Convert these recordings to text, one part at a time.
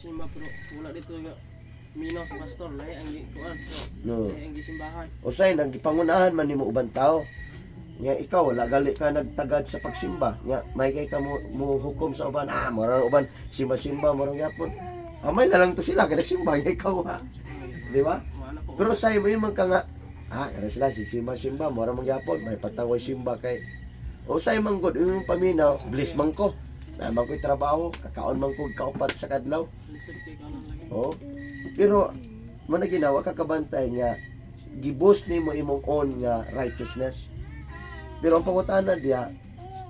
Simba pero wala dito nga minaw sa pastor lay ang kuan No. lay ang gisimbahan. Usay nang gipangunahan man nimo ubang tao. Nga ikaw wala gali ka nagtagad sa pagsimba. Nga may kay ka mo hukom sa uban. Murang uban simba-simba murang yapon. Amay na lang to sila kay nagsimba nga ikaw ha. Di ba? Mana po. Pero say mo man ka nga kada sila simba-simba murang magyapon may pataway simba kay usay man gud imong paminaw bliss man ko. Na man ko'y trabaho, kakaon man ko kaupat sa kadlaw. Lisod kay kanon lagi. Oh. Pero man na ginawa ka kabantay nga gibus nimo imong own nga righteousness. Pero ang pangutana diya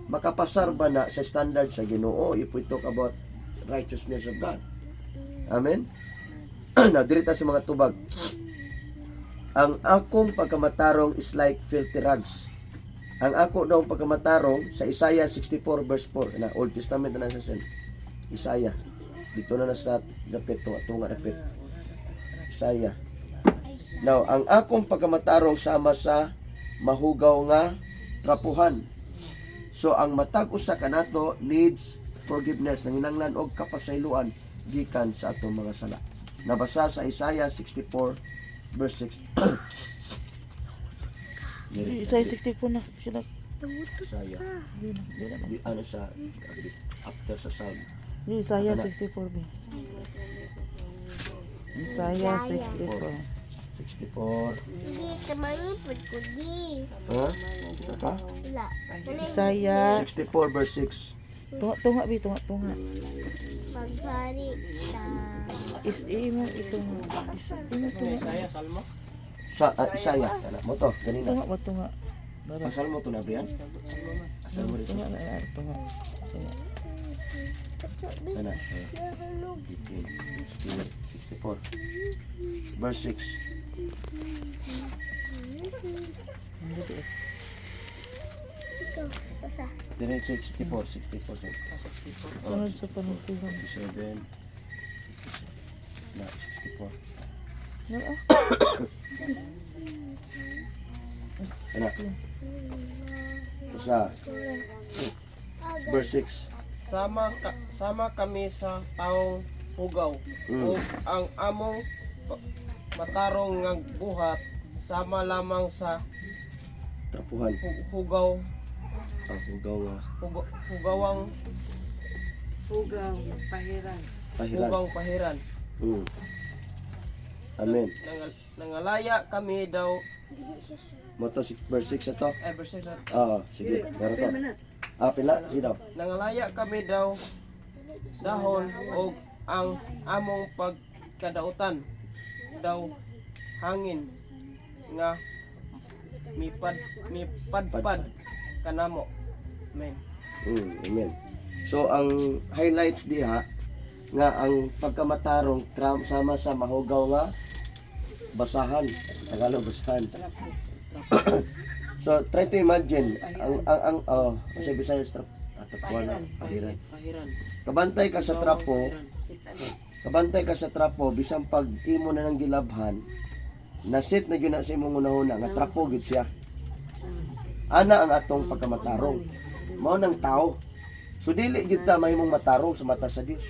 makapasar ba na sa standard sa Ginoo if we talk about righteousness of God. Amen. Na dirita sa mga tubag. Ang akong pagkamatarong is like filthy rags. Ang ako daw pagkamatarong sa Isaiah 64 verse 4 na Old Testament na sa Isaiah. Dito na sa dapit tunga dapit. Isaiah. Now, ang akong pagkamatarong sama sa mahugaw nga trapuhan. So ang matag usa kanato needs forgiveness, nanginanglan og kapasayloan gikan sa atong mga sala. Nabasa sa Isaiah 64 verse 6. Isaiah 60 po na sila. Isaiah. Ano sa after sa Psalm. Isaiah 64 ba? Isaiah 64. 64. Hindi, tamangin po ko di. Ha? Saka? Wala. Isaiah 64 verse 6. tunga bi tunga. Paghari ta. Imo itong imo tunga. Isaya Salmo. Sa Isaiah. Ano mo to? Ganina. Tunga ba tunga? Dara. Asal mo to na biyan? Salmo man. Asal mo dito. Tunga na tunga. Ano? 64. Verse 6. Ikaw, basa. Dire 64. 64. Sunod sa panugtuhan. 67. Na 64. Wala. Ano? Sa verse 6. Sama kami sa taong hugaw. Mm. Ug ang among matarong nga buhat sama lamang sa Trapuhan. hugaw Ang hugaw nga. hugawang Pahiran. hugang pahiran. Mm. Amen. Nangalaya kami daw Moto verse 6 ito. verse na Sige. Pero to. Pila? Sino? nangalaya kami daw dahon o ang among pagkadautan daw hangin nga mipadpad kanamo. Amen. Amen. So ang highlights diha nga ang pagkamatarong sama sa mahugaw nga basahan. Tagalog basahan. So try to imagine ang sa Bisaya pahiran. Pahiran. Kabantay ka sa trapo, bisan pag imo na nang gilabhan, nasit na gyud na sa imong una-una nga trapo gyud siya. Ana ang atong pagkamatarong. Mao nang tao. So dili gyud ta mahimong matarong sa mata sa Dios.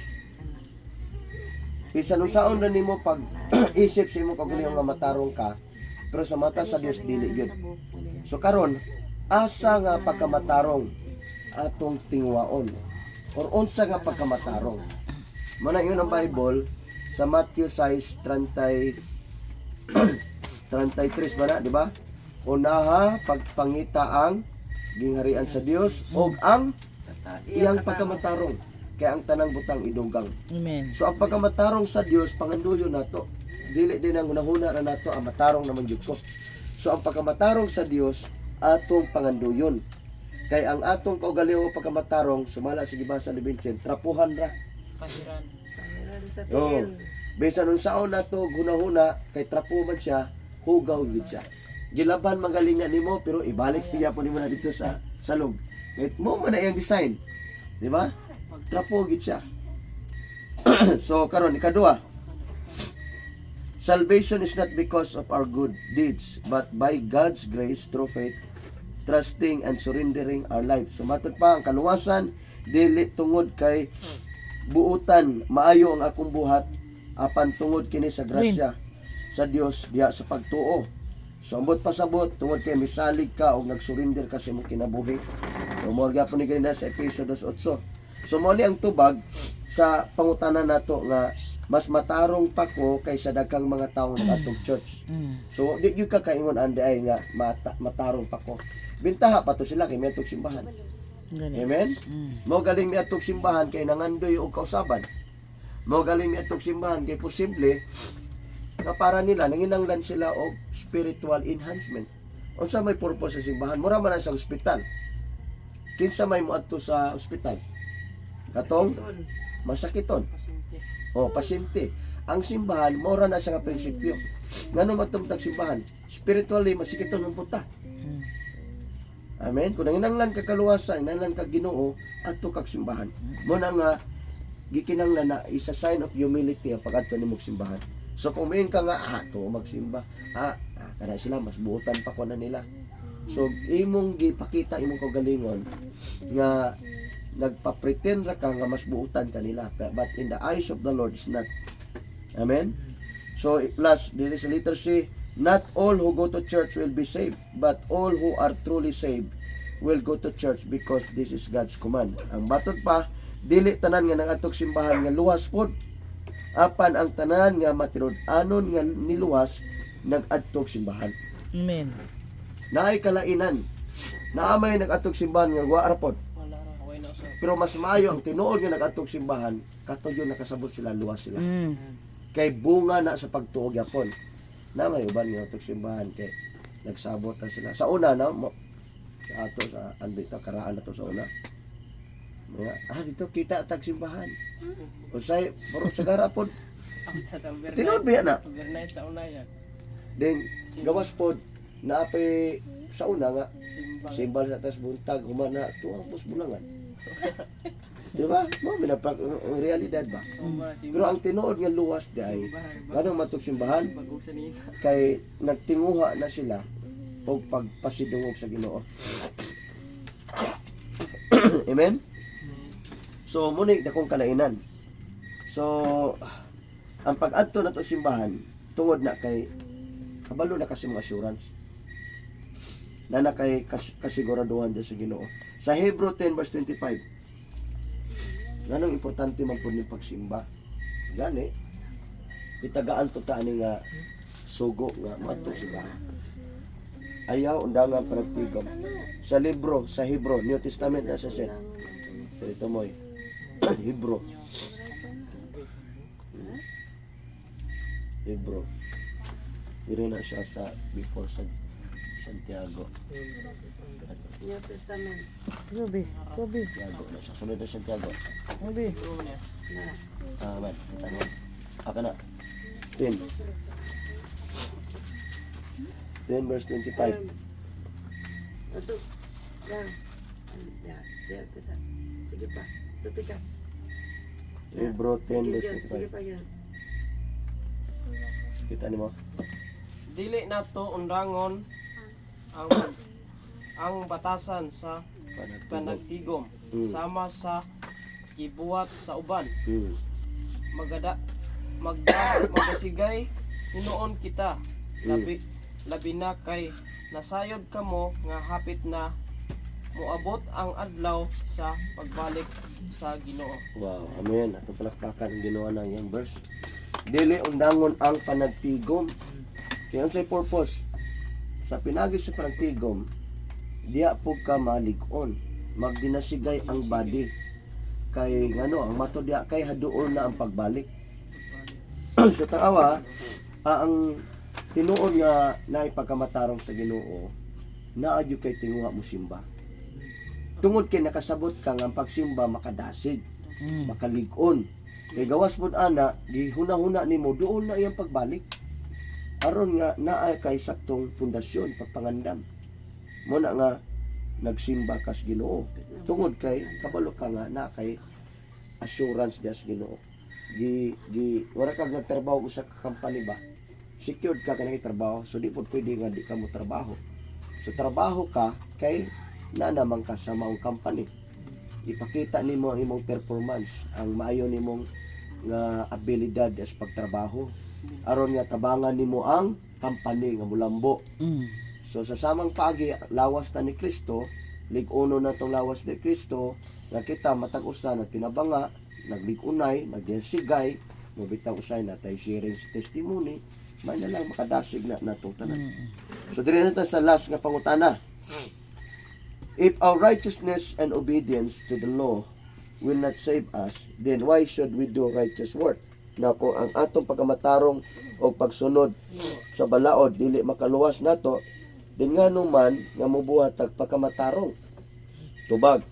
Isa nung saon na nimo pag isip sa imong kagulihang nga matarong ka, pero sa mata sa Dios dili gyud. So karon asa nga pagkamatarong atong tingwaon or unsa nga pagkamatarong. Mana yun ang Bible sa Matthew 6:33 ba na, di ba? Unaha pagpangita ang gingharian sa Dios ug ang iyang pagkamatarong kay ang tanang butang idugang. Amen. So ang pagkamatarong sa Dios panganduyon nato. Dili din ang unahuna ra nato ang matarong naman jud ko. So ang pagkamatarong sa Dios atong panganduyon. Kay ang atong kaugaliho pagkamatarong sumala sa gibasa ni Vincent trapuhan ra. Pahiran. Oh. Bisan nun saon nato gunahuna kay trapo man siya, hugaw gid siya. Gilaban magaling na nimo pero ibalik tiya po nimo na dito sa salog. Kay mo man na iyang design. Di ba? Trapo gid siya. So karon ikaduha. Salvation is not because of our good deeds, but by God's grace through faith, trusting and surrendering our lives. So matod pa ang kaluwasan dili tungod kay buutan maayo ang akong buhat apan tungod kini sa grasya sa Dios diha sa pagtuo. So ambot pasabot tungod kay misalig ka og nagsurrender ka sa imong kinabuhi. So mo gyapon ni gani sa Efeso 2:8. So mo ni ang tubag sa pangutanan nato nga mas matarong pa ko kaysa daghang mga tawo atong church. So di gyud ka kaingon andi ay nga matarong pa ko. Bintaha pa to sila kay may atong simbahan. Gani. Amen. Mo galing mi atong simbahan kay nangandoy og kausaban. Mo galing mi atong simbahan kay posible nga para nila nanginanglan sila og spiritual enhancement. Unsa may purpose sa simbahan? Mura man sa ospital. Kinsa may moadto sa ospital? Katong masakiton. O pasyente. Ang simbahan mura na sa nga prinsipyo. Ngano matumtag simbahan? Spiritually masikiton ang puta. Amen. Kung nanginanglan ka kaluwasan, nanginanglan ka Ginoo adto kag simbahan. Mo na nga gikinanglan na isa sign of humility ang pag-adto nimo simbahan. So kung main ka nga to magsimba, kana sila mas buutan pa ko na nila. So imong gipakita imong kagalingon nga nagpa-pretend ra ka nga mas buutan kanila, but in the eyes of the Lord is not. Amen. So last, there is a letter C. Not all who go to church will be saved, but all who are truly saved will go to church because this is God's command. Ang batot pa, dili tanan nga nangatok simbahan nga luwas pod. Apan ang tanan nga matirod-anon nga niluwas nag-adtog simbahan. Amen. Naay kalainan. Naamay nag-adtog simbahan nga wa ra pod. Pero mas maayo ang tinuod nga nag-adtog simbahan, katuyo nakasabot sila luwas sila. Kay bunga na sa pagtuog yapon. Na may uban nga adtog simbahan kay nagsabot na sila. Sa una na sa ato sa andito karaan na to sa una. Mga, dito kita tag simbahan. Usay, puro sa garapon. Tinod biya na. Overnight sa una yan. Then, gawas pod, naapay sa una nga, simbal sa atas buntag, humana, tuwang pos bulangan. Diba? Mo, ang realidad ba? Pero ang tinuod nga luwas di ay, ganang matog simbahan, kay nagtinguha na sila o pagpasidungog sa Ginoo. Amen? So, muna dakong kalainan. So, ang pag-adto na to simbahan, tungod na kay, kabalo na kasi mga assurance. Na kay kasiguraduhan dyan sa Ginoo. Sa Hebrew 10 verse 25, ganong importante man po yung pagsimba. Gani, itagaan po taani nga sugo nga matong simbahan. Ayaw, undangan paragtigom. Sa libro, sa Hebrew, New Testament na sa set. Ito mo Hebrew. Hebrew. Dito na siya sa before sa Santiago. New Testament. Gabi. Santiago na siya. Sunod na Santiago. Gabi. Man. Aka na. 10 verse 25. Ito. Yan. Yan. Sige pa. Tupikas. Hebrew 10 verse Sige 25. pa yan. Kita ni mo? Dili nato undangon ang batasan sa panagtigom sama sa ibuhat sa uban. Magasigay hinuon kita labi na kay nasayod kamo nga hapit na moabot ang adlaw sa pagbalik sa Ginoo. Wow, amen. Ato palakpakan ang ginawa ng yung verse. Dili undangon ang panagtigom. Kaya ang say purpose sa pinagi sa panagtigom, diya po ka malig-on, magdinasigay ang body. Kay ngano ang mato diya kay haduol na ang pagbalik. So tanawa, ang tinuod nga naipagkamatarong sa Ginoo, naadyo kay tinguha mo simba. Tungod kay nakasabot ka nga ang pagsimba makadasig, makalig-on. Kay gawas pod ana, gihuna-huna nimo doon na iyang pagbalik. Aron nga naa kay saktong pundasyon pagpangandam. Mo na nga nagsimba kas Ginoo. Tungod kay kabalo ka nga na kay assurance dias Ginoo. Wala kag nagtrabaho sa company ba? Secured ka kanang trabaho, so di pod pwede nga di ka mo trabaho. So trabaho ka kay na naman ka sa maong company. ipakita nimo ang imong performance, ang maayo nimong nga abilidad as pagtrabaho aron nga tabangan nimo ang company nga mulambo. Mm. So sa samang paagi lawas ta ni Kristo, lig-uno na tong lawas ni Kristo nga kita matag usa na tinabanga, nagligunay, nagdensigay, mabitaw usay na tay sharing sa testimony, man na lang makadasig na natong tanan. Mm. So diri na ta sa last nga pangutana. If our righteousness and obedience to the law will not save us, then why should we do righteous work? Na kung ang atong pagkamatarong o pagsunod sa balaod dili makaluwas nato, din nga man nga mubuhat tag pagkamatarong. Tubag.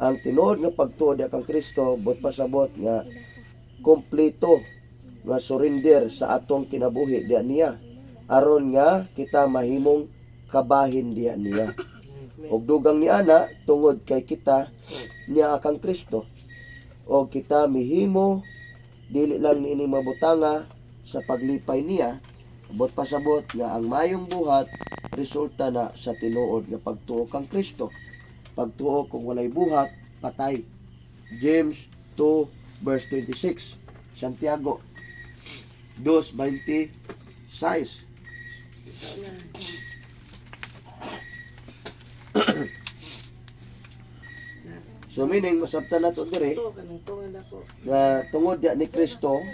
Ang tinuod nga pagtuo di kang Kristo bot pasabot nga kompleto nga surrender sa atong kinabuhi diya niya aron nga kita mahimong kabahin diya niya. Og dugang ni ana tungod kay kita niya akang Kristo. Og kita mihimo dili lang niini mabutanga sa paglipay niya, bot pasabot nga ang mayong buhat resulta na sa tinuod nga pagtuo kang Kristo. Pagtuo kung walay buhat, patay. James 2 verse 26. Santiago 2:26. Isa na. So meaning masabtan nato dire Ito, kanang tungan ako. nga tungod diya ni Kristo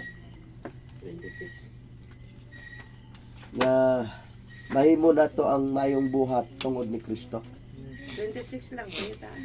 26. nga mahimo nato ang mayong buhat tungod ni Kristo. 26 lang, palitan.